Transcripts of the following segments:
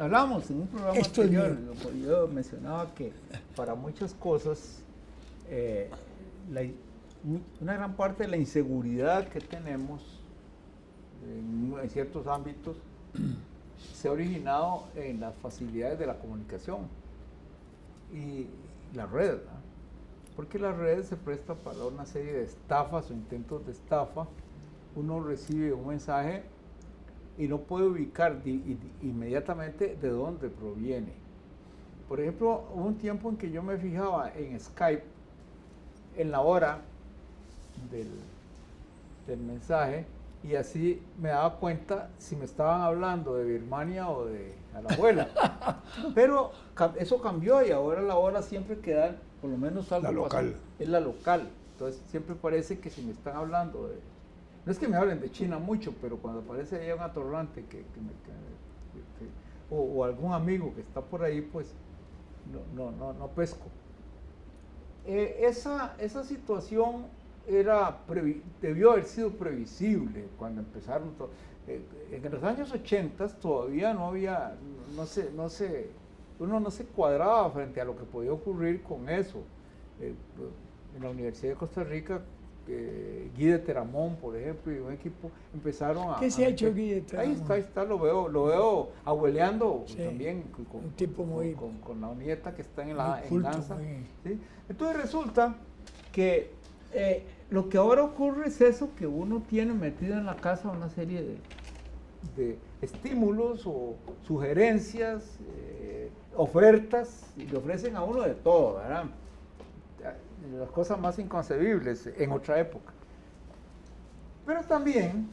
hablamos en un programa Esto es anterior, yo mencionaba que para muchas cosas, una gran parte de la inseguridad que tenemos en ciertos ámbitos se ha originado en las facilidades de la comunicación y la red, ¿verdad? Porque la red se presta para una serie de estafas o intentos de estafa. Uno recibe un mensaje y no puede ubicar inmediatamente de dónde proviene. Por ejemplo, hubo un tiempo en que yo me fijaba en Skype, en la hora del mensaje, y así me daba cuenta si me estaban hablando de Birmania o de Alajuela. Pero eso cambió y ahora la hora siempre queda, por lo menos algo la local. pasó, es la local. Entonces siempre parece que si me están hablando de... No es que me hablen de China mucho, pero cuando aparece ahí un atorrante o algún amigo que está por ahí, pues no pesco. Esa situación debió haber sido previsible cuando empezaron. En los años 80 todavía no había, uno no se cuadraba frente a lo que podía ocurrir con eso. En la Universidad de Costa Rica, Guy de Teramón, por ejemplo, y un equipo empezaron a... ¿Qué se ha hecho Guy de Teramón? Ahí está, lo veo abueleando sí, también un tipo muy con la nieta que está en Lanza. ¿Sí? Entonces resulta que lo que ahora ocurre es eso, que uno tiene metido en la casa una serie de estímulos o sugerencias, ofertas, y le ofrecen a uno de todo, ¿verdad? Las cosas más inconcebibles en otra época. Pero también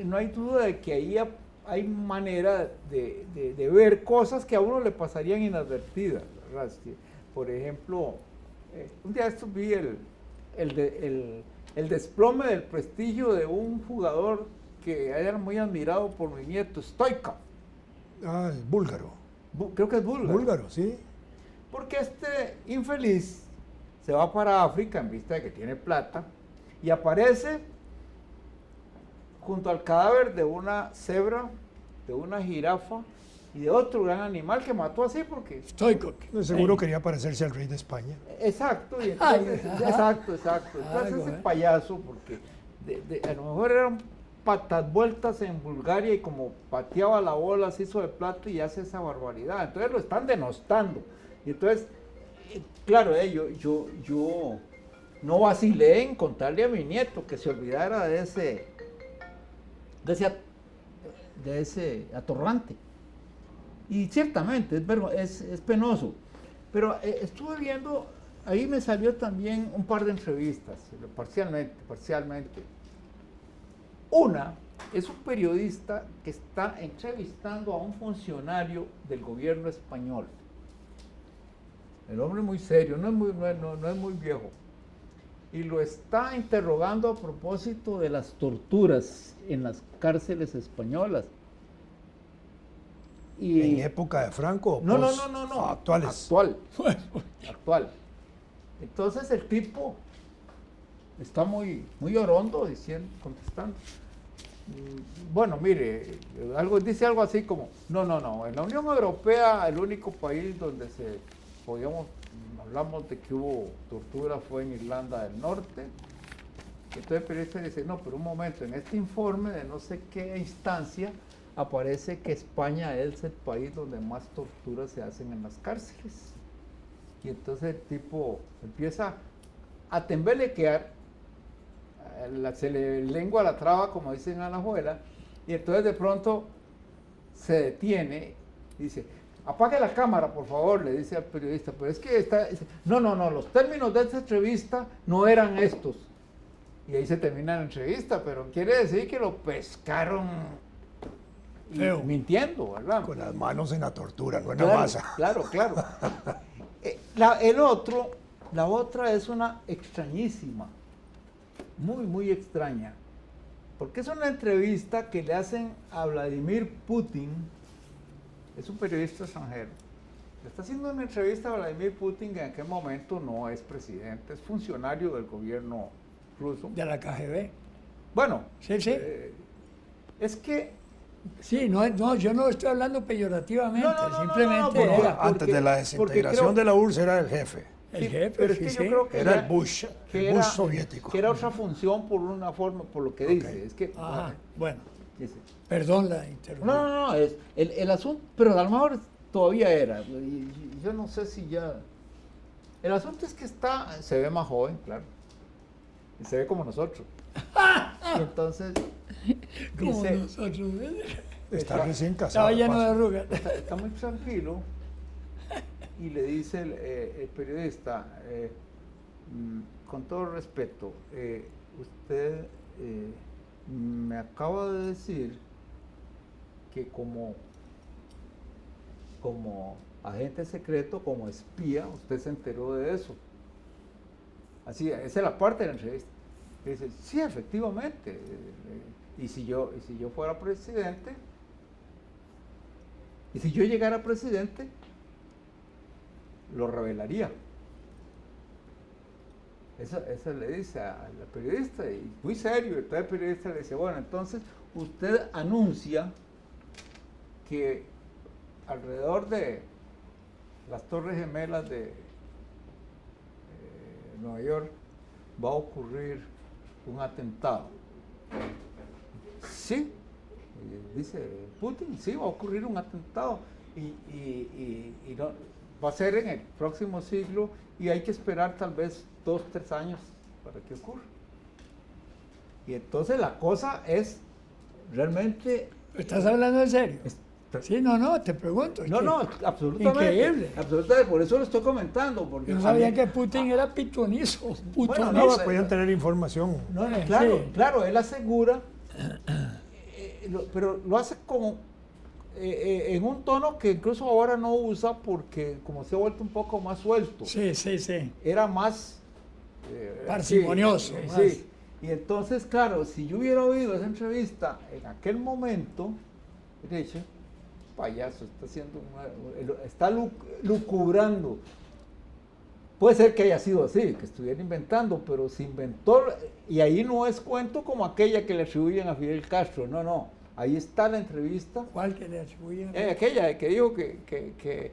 no hay duda de que ahí hay manera de ver cosas que a uno le pasarían inadvertidas, ¿verdad? Por ejemplo, un día esto vi el desplome del prestigio de un jugador que era muy admirado por mi nieto, Stoichkov. Ah, el búlgaro. Creo que es búlgaro. Búlgaro, sí. Porque este infeliz se va para África en vista de que tiene plata y aparece junto al cadáver de una cebra, de una jirafa y de otro gran animal que mató así porque... Stoichkov. Seguro quería parecerse al rey de España. Exacto, y entonces, exacto. Entonces ese payaso, porque a lo mejor eran patas vueltas en Bulgaria y como pateaba la bola se hizo de plato y hace esa barbaridad. Entonces lo están denostando. Y entonces, claro, yo no vacilé en contarle a mi nieto que se olvidara de ese atorrante. Y ciertamente es penoso. Pero estuve viendo, ahí me salió también un par de entrevistas, parcialmente. Una es un periodista que está entrevistando a un funcionario del gobierno español. El hombre es muy serio, no es muy viejo. Y lo está interrogando a propósito de las torturas en las cárceles españolas. Y ¿en época de Franco? No. Actuales. Actual. Entonces el tipo está muy orondo contestando. Bueno, mire, dice algo así como, no, en la Unión Europea el único país donde hablamos de que hubo tortura fue en Irlanda del Norte. Entonces el periodista dice, no, pero un momento, en este informe de no sé qué instancia aparece que España es el país donde más torturas se hacen en las cárceles. Y entonces el tipo empieza a tembelequear, se le lengua la traba, como dicen en Alajuela, y entonces de pronto se detiene y dice, apague la cámara, por favor, le dice al periodista, pero es que no, los términos de esta entrevista no eran estos. Y ahí se termina la entrevista, pero quiere decir que lo pescaron mintiendo, ¿verdad? Con las manos en la tortura, no en la masa. Claro. La otra es una extrañísima, muy extraña, porque es una entrevista que le hacen a Vladimir Putin, es un periodista extranjero, le está haciendo una entrevista a Vladimir Putin, que en aquel momento no es presidente, es funcionario del gobierno ruso. De la KGB. Bueno, sí. Es que Sí, no, yo no estoy hablando peyorativamente, simplemente porque- era Antes de la porque desintegración creo- de la URSS era el jefe. el Sí, jefe, pero es sí, que sí. yo creo que Era ya- el Bush, que el Bush soviético. que era otra función por una forma, por lo que dice. Es que, Ajá, bueno, dice, perdón la interrupción. no, es el asunto, pero a lo mejor todavía era. Y yo no sé si ya. El asunto es que se ve más joven, claro. Y se ve como nosotros. Y entonces Como dice, nosotros. Está recién casado. Estaba lleno de paso. arrugas. está muy tranquilo y le dice el periodista, con todo respeto, usted me acaba de decir que como agente secreto, como espía, usted se enteró de eso. Así, esa es la parte de la entrevista. Y dice, sí, efectivamente. Y si yo fuera presidente, y si yo llegara presidente, lo revelaría. Eso le dice a la periodista, y muy serio. Entonces el periodista le dice, bueno, entonces usted anuncia que alrededor de las Torres Gemelas de Nueva York va a ocurrir un atentado. Sí, dice Putin, sí, va a ocurrir un atentado y no, va a ser en el próximo siglo y hay que esperar tal vez 2, 3 años para que ocurra. Y entonces la cosa es realmente... ¿Estás hablando en serio? es- Sí, no, te pregunto. es no, que no, absolutamente. Increíble. Absolutamente, por eso lo estoy comentando. Porque Yo no a sabía mí- que Putin era pitonizo. Bueno, Putonizo. No, no, podían tener información. No, Sí. claro, él asegura, pero lo hace como en un tono que incluso ahora no usa porque como se ha vuelto un poco más suelto, Sí. era más Parsimonioso, sí, más. sí. Y entonces, claro, si yo hubiera oído esa entrevista en aquel momento, hubiera dicho, payaso, está lucubrando. Puede ser que haya sido así, que estuviera inventando, pero se inventó, y ahí no es cuento como aquella que le atribuyen a Fidel Castro, no, ahí está la entrevista, ¿Cuál que le atribuyen? aquella que dijo que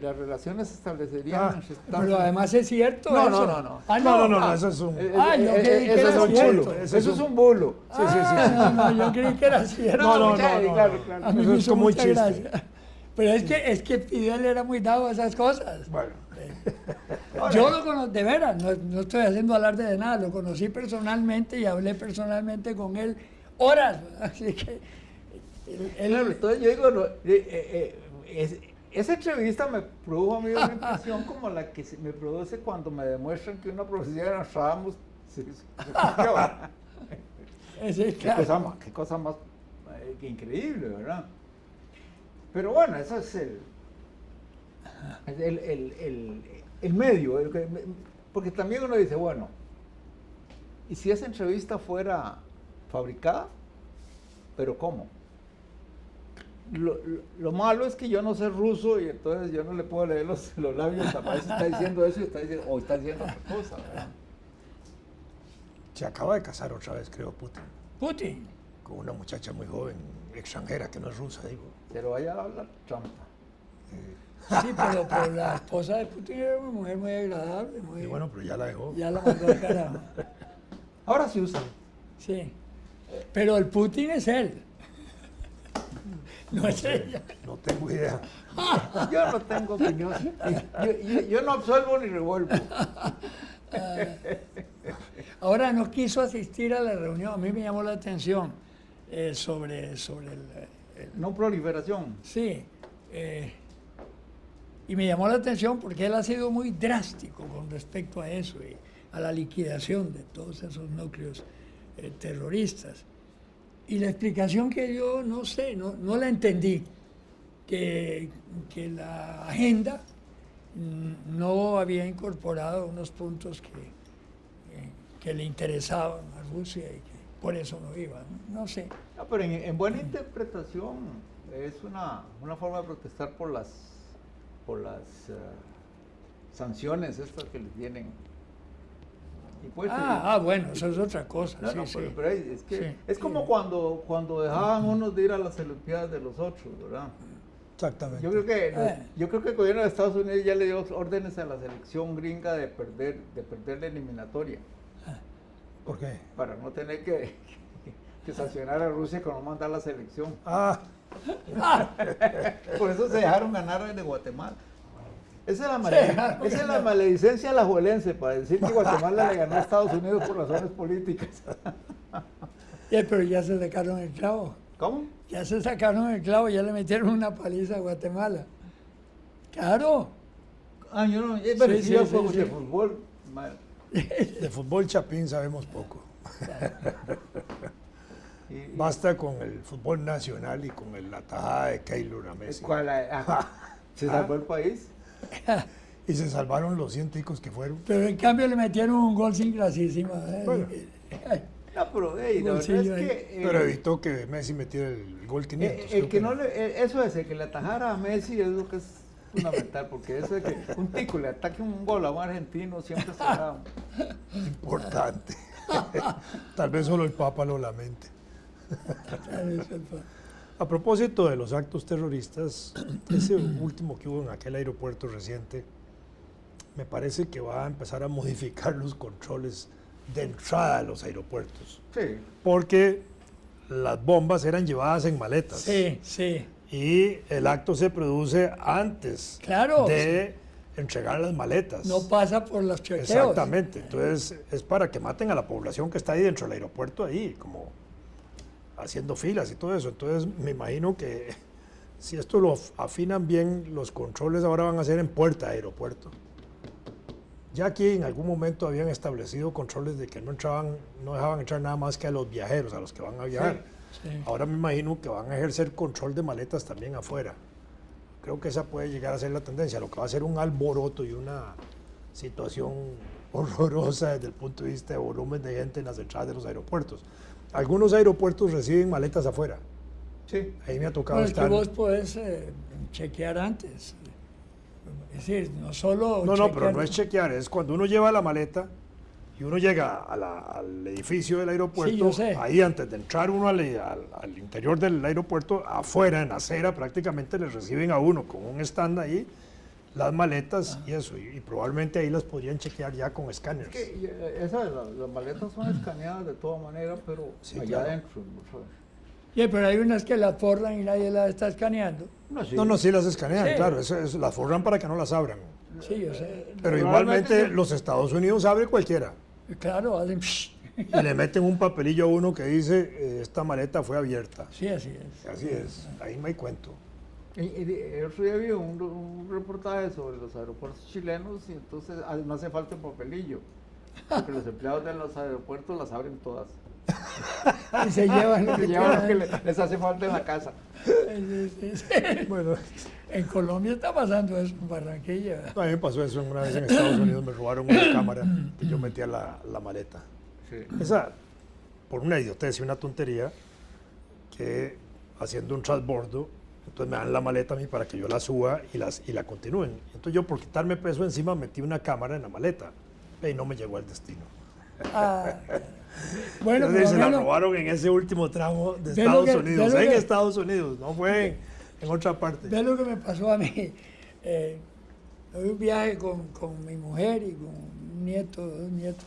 las relaciones se establecerían entre Estados Pero además es cierto No, eso. no. Ah, No, eso es un... yo creí que eso era es un cierto. bulo, eso es un bulo. No, yo creí que era cierto. No, claro. A mí Eso me es hizo como un mucha chiste. gracia. Pero es que Fidel era muy dado a esas cosas. Bueno, Yo lo conozco, de veras, no estoy haciendo alarde de nada, lo conocí personalmente y hablé personalmente con él horas. Así que Claro, entonces yo digo, esa entrevista me produjo a mí una impresión como la que me produce cuando me demuestran que una profecía de Nostradamus se cumplió. sí, claro. Qué cosa más que increíble, ¿verdad? Pero bueno, eso es el medio, porque también uno dice, bueno, ¿y si esa entrevista fuera fabricada? ¿Pero cómo? Lo malo es que yo no sé ruso y entonces yo no le puedo leer los labios, a veces está diciendo eso y está diciendo otra cosa, ¿verdad? se acaba de casar otra vez, creo, Putin. con una muchacha muy joven, extranjera, que no es rusa, digo. Pero vaya a hablar Trump. Sí, pero la esposa de Putin era una mujer muy agradable. Y bueno, pero ya la dejó. Ya la mandó al carajo. Ahora sí usa. Sí. Pero el Putin es él. No es ella. No tengo idea. Yo no tengo opinión. Yo no absuelvo ni revuelvo. Ahora no quiso asistir a la reunión. A mí me llamó la atención sobre el... No proliferación. Sí. Y me llamó la atención porque él ha sido muy drástico con respecto a eso y a la liquidación de todos esos núcleos terroristas. Y la explicación que yo no sé, no la entendí, que la agenda no había incorporado unos puntos que le interesaban a Rusia y que por eso no iba. No sé. No, pero en buena interpretación es una forma de protestar por las sanciones estas que les vienen Y pues, bueno, eso es otra cosa. no, sí, no, sí. pero es que Sí, es como sí. cuando dejaban unos de ir a las Olimpiadas de los otros, ¿verdad? Exactamente. Yo creo que el gobierno de Estados Unidos ya le dio órdenes a la selección gringa de perder la eliminatoria, ¿Por qué? para no tener que sancionar a Rusia con no mandar la selección. Ah, Por eso se dejaron ganar de Guatemala. Esa es la maledicencia alajuelense, para decir que Guatemala le ganó a Estados Unidos por razones políticas. Pero ya se sacaron el clavo. ¿Cómo? Ya se sacaron el clavo, ya le metieron una paliza a Guatemala. Claro. Yo no, pero Sí, sí, yo sí, juego sí, de sí. fútbol. de fútbol chapín sabemos poco. Y- Basta con el fútbol nacional y con la tajada de Keylor a Messi. ¿Se salvó el país? Y se salvaron los 100 ticos que fueron. Pero en cambio le metieron un gol sin graciísima. Bueno. No, pero la verdad es Bolsillo que... Pero evitó que Messi metiera el gol 500. creo que no eso es, el que le atajara a Messi es lo que es fundamental, porque eso de que un tico le ataque un gol a un argentino siempre será... Importante. Tal vez solo el Papa lo lamente. A propósito de los actos terroristas, ese último que hubo en aquel aeropuerto reciente, me parece que va a empezar a modificar los controles de entrada a los aeropuertos. Sí. Porque las bombas eran llevadas en maletas. Sí, sí. Y el acto se produce antes Claro. de entregar las maletas. No pasa por los chequeos. Exactamente. Entonces es para que maten a la población que está ahí dentro del aeropuerto, ahí, como haciendo filas y todo eso. Entonces me imagino que si esto lo afinan bien, los controles ahora van a ser en puerta de aeropuerto. Ya aquí en algún momento habían establecido controles de que no dejaban entrar nada más que a los viajeros, a los que van a viajar. Sí. Ahora me imagino que van a ejercer control de maletas también afuera. Creo que esa puede llegar a ser la tendencia, lo que va a ser un alboroto y una situación horrorosa desde el punto de vista de volumen de gente en las entradas de los aeropuertos. Algunos aeropuertos reciben maletas afuera. Sí. Ahí me ha tocado Bueno, es que estar. vos podés chequear antes. Es decir, no solo. No, pero chequear- no es chequear, es cuando uno lleva la maleta y uno llega al edificio del aeropuerto, Sí, yo sé. ahí antes de entrar uno al interior del aeropuerto, afuera, en la acera, prácticamente les reciben a uno con un stand ahí, las maletas y eso, y probablemente ahí las podrían chequear ya con escáneres. Las maletas son escaneadas de toda manera, pero Sí, allá claro. adentro. ¿No sabes? Sí, pero hay unas que las forran y nadie las está escaneando. No, sí las escanean, Sí. claro, eso las forran para que no las abran. Sí, yo sé. Pero Normalmente igualmente sí. los Estados Unidos abre cualquiera. Claro, hacen. Y le meten un papelillo a uno que dice, esta maleta fue abierta. Sí, así es. Así es, ahí no hay cuento. Y el otro día vi un reportaje sobre los aeropuertos chilenos y entonces no hace falta un papelillo, porque los empleados de los aeropuertos las abren todas. Y se llevan lo Se que llevan lo que quieran. les hace falta en la casa. Sí. Bueno, En Colombia está pasando eso, en Barranquilla. a mí me pasó eso una vez en Estados Unidos, me robaron una cámara que yo metía la maleta. Sí. Esa, por una idiotez y una tontería, que haciendo un transbordo, entonces me dan la maleta a mí para que yo la suba y la continúen. Entonces yo por quitarme peso encima metí una cámara en la maleta y no me llegó al destino. Ah, bueno, Entonces, se pero la bueno, robaron en ese último tramo de Ve lo Estados que- Unidos, ve lo en que- Estados Unidos, no fue en otra parte. ve lo que me pasó a mí. Tuve un viaje con mi mujer y con un nieto, dos nietos,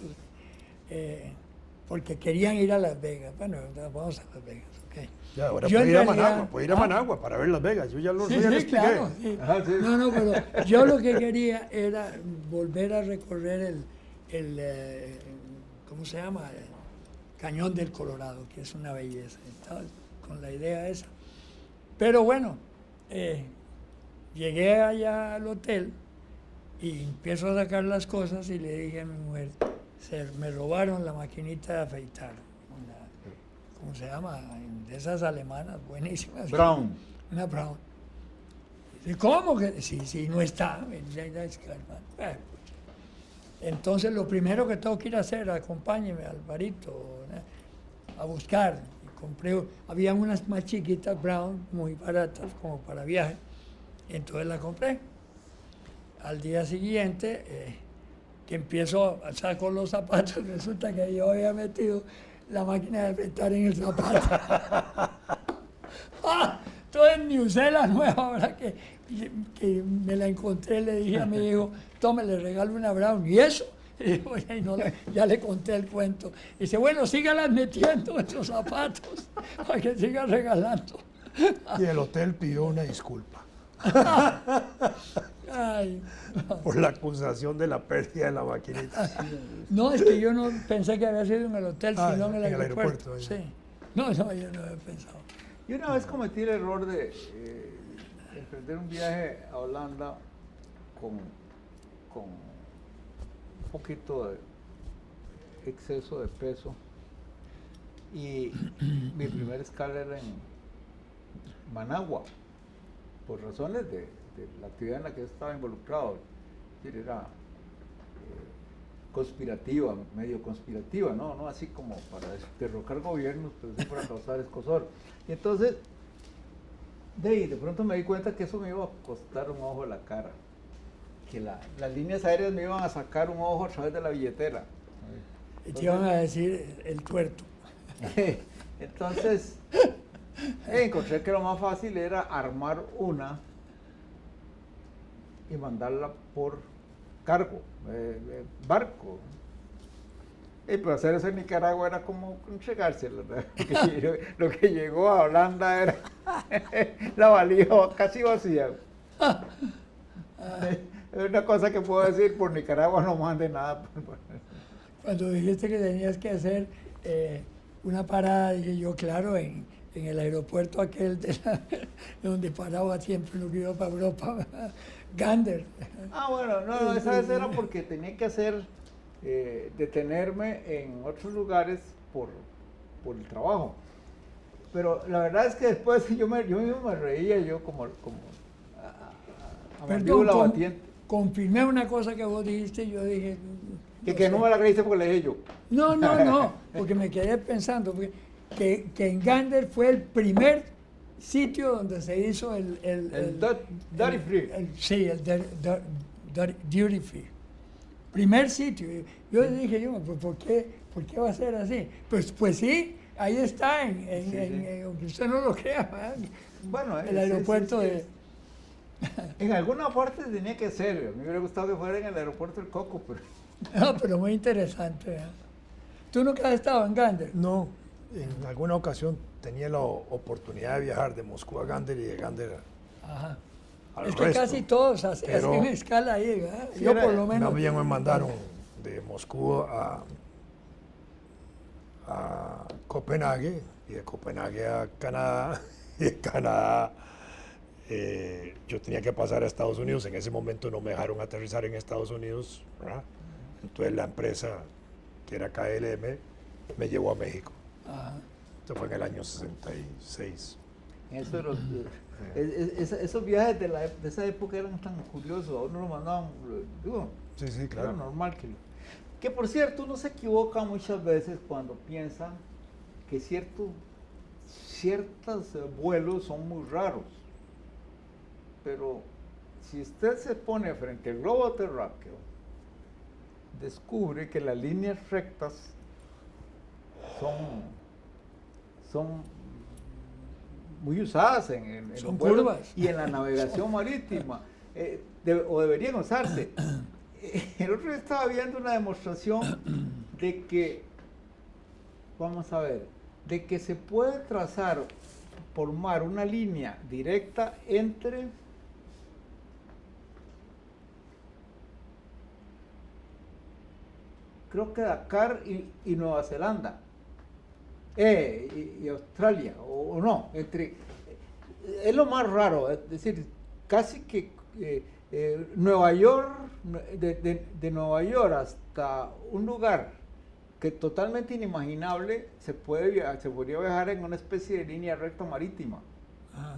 porque querían ir a Las Vegas. Bueno, vamos a Las Vegas, ok. Ya, ahora Yo puede en ir a realidad- Managua, puede ir a Managua para ver Las Vegas, yo ya lo Sí, ya le sí, expliqué. claro. Sí. Ajá, sí. No, pero yo lo que quería era volver a recorrer ¿cómo se llama? El Cañón del Colorado, que es una belleza. Estaba con la idea esa. Pero bueno, llegué allá al hotel y empiezo a sacar las cosas y le dije a mi mujer, me robaron la maquinita de afeitar. ¿Cómo se llama? De esas alemanas, buenísimas. Brown. Una Brown. Dice, ¿cómo que? Sí, no está. Entonces, lo primero que tengo que ir a hacer, acompáñeme, Alvarito, a buscar. Y compré, había unas más chiquitas Brown, muy baratas, como para viaje. Entonces la compré. Al día siguiente que empiezo a sacar los zapatos, resulta que yo había metido la máquina de afeitar en el zapato. Entonces me usé la nueva, ahora que me la encontré, le dije a mi hijo, tome, le regalo una Brown. ¿Y eso? Y digo, "Ay, no, ya le conté el cuento". Y dice, bueno, sígalas metiendo en los zapatos para que siga regalando. Y el hotel pidió una disculpa Ay, por la acusación de la pérdida de la maquinita. no, es que yo no pensé que había sido en el hotel, Ah, sino en el en el aeropuerto. aeropuerto, Sí. No, yo no había pensado. Y una vez cometí el error de emprender un viaje a Holanda con un poquito de exceso de peso y mi primera escala era en Managua, por razones de la actividad en la que yo estaba involucrado. Es decir, era conspirativa, medio conspirativa, no así como para derrocar gobiernos, pero sí para causar escozor. Y entonces, de pronto me di cuenta que eso me iba a costar un ojo de la cara, que las líneas aéreas me iban a sacar un ojo a través de la billetera. Y te iban a decir el tuerto. Entonces, encontré que lo más fácil era armar una y mandarla por cargo, barco. Y pues hacer eso en Nicaragua era como entregárselo. Lo que llegó a Holanda era la valija casi vacía. Es una cosa que puedo decir, por Nicaragua no mande nada. Cuando dijiste que tenías que hacer una parada, dije yo, claro, en el aeropuerto aquel donde paraba siempre lo que iba para Europa, Gander. Ah, bueno, no, esa vez era porque tenía que hacer, detenerme en otros lugares por el trabajo. Pero la verdad es que después yo mismo me reía, yo como a mandíbula Perdón, batiente. confirmé una cosa que vos dijiste, yo dije... Que no me la creíste porque le dije yo. No, porque me quedé pensando que en Gander fue el primer sitio donde se hizo El duty free. Sí, el duty free. Primer sitio. Yo dije, pues, ¿por qué va a ser así? Pues sí, ahí está, aunque usted no lo crea, ¿verdad? Bueno, el aeropuerto de... En alguna parte tenía que ser. A mí me hubiera gustado que fuera en el aeropuerto del Coco, pero... No, pero muy interesante, ¿verdad? ¿Tú nunca has estado en Gander? No, en alguna ocasión tenía la oportunidad de viajar de Moscú a Gander y de Gander Ajá. al Es que resto. casi todos hacen escala ahí, ¿verdad? Sí, Yo por lo menos... Más bien me mandaron de Moscú a Copenhague y de Copenhague a Canadá y de Canadá yo tenía que pasar a Estados Unidos. En ese momento no me dejaron aterrizar en Estados Unidos, ¿verdad? Entonces la empresa, que era KLM, me llevó a México. Ajá. Esto fue en el año 66. Esos viajes de esa época eran tan curiosos, a uno lo mandaban, digo, Sí, claro. era normal que por cierto, uno se equivoca muchas veces cuando piensa que ciertos vuelos son muy raros, pero si usted se pone frente al globo terráqueo, descubre que las líneas rectas son muy usadas en Son los vuelos curvas. y en la navegación marítima, o deberían usarse. El otro día estaba viendo una demostración de que, vamos a ver, de que se puede formar una línea directa entre creo que Dakar y Nueva Zelanda, y Australia, o no, es lo más raro, es decir, casi que Nueva York, de Nueva York hasta un lugar que totalmente inimaginable, se podría viajar en una especie de línea recta marítima. Ajá.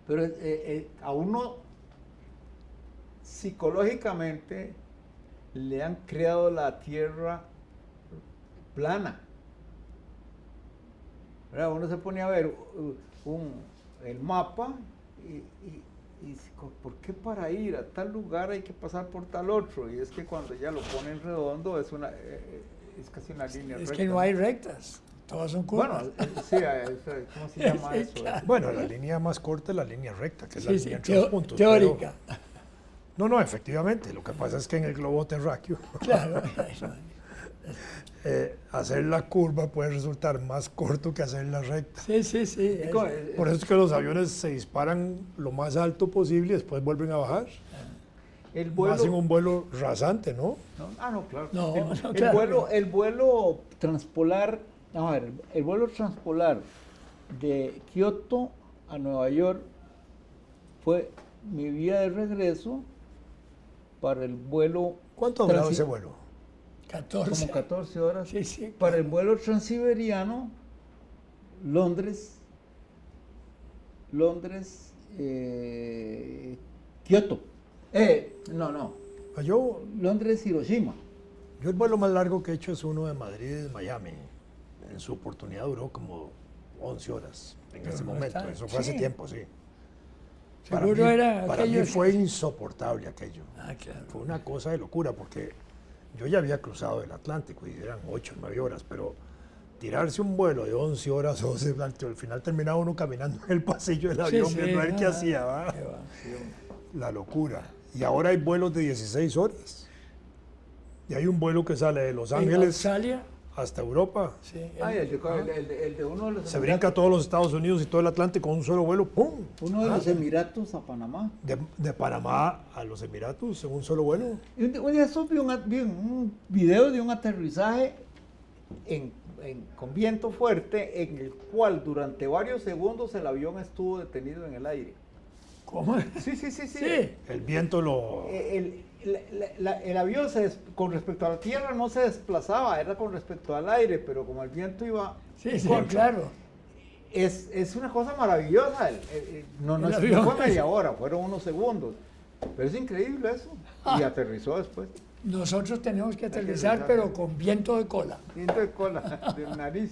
Pero a uno psicológicamente le han creado la tierra plana. ¿Verdad? Uno se pone a ver el mapa y y dice, ¿por qué para ir a tal lugar hay que pasar por tal otro? Y es que cuando ya lo ponen redondo es casi una línea recta. Es que no hay rectas, todas son curvas. Bueno, sí, ¿cómo se llama Sí, eso? claro. Bueno, la línea más corta es la línea recta, que es la Sí, línea sí, entre los puntos. teórica. Pero, no, efectivamente. Lo que pasa es que en el globo terráqueo Claro. hacer la curva puede resultar más corto que hacer la recta. Sí, sí, sí. Por eso es que los aviones se disparan lo más alto posible y después vuelven a bajar. El vuelo, Hacen un vuelo rasante, ¿no? no, claro. No, el, no, el claro. el vuelo transpolar, vamos a ver, el vuelo transpolar de Kioto a Nueva York fue mi vía de regreso para el vuelo. ¿Cuánto ha durado ese vuelo? 14. Como 14 horas. Sí, sí. Para el vuelo transiberiano, Kioto. No. Yo Londres, Hiroshima. el vuelo más largo que he hecho es uno de Madrid a Miami. En su oportunidad duró como 11 horas en Pero ese no momento. está- Eso fue hace sí. tiempo, sí. Seguro era para mí aquello. fue insoportable aquello. Ah, claro. Fue una cosa de locura porque yo ya había cruzado el Atlántico y eran 8 o 9 horas, pero tirarse un vuelo de 11 horas, 12, al final terminaba uno caminando en el pasillo del Sí, avión sí, viendo a ver qué hacía, ¿va? qué va. La locura. Y ahora hay vuelos de 16 horas. Y hay un vuelo que sale de Los En Ángeles Australia, hasta Europa. sí. Ay, el de uno de los Se Emiratos. brinca todos los Estados Unidos y todo el Atlántico con un solo vuelo, ¡pum! Uno de los Emiratos a Panamá. De Panamá a los Emiratos en un solo vuelo. Y un día vi un video de un aterrizaje con viento fuerte en el cual durante varios segundos el avión estuvo detenido en el aire. ¿Cómo? Sí. Sí. El viento lo... El avión con respecto a la tierra no se desplazaba, era con respecto al aire, pero como el viento iba... Sí, sí, contra, claro. Es una cosa maravillosa. No El avión. fue media hora, fueron unos segundos. Pero es increíble eso. Y aterrizó después. Nosotros tenemos que que aterrizar, aterrizar. pero con viento de cola. Viento de cola, de nariz.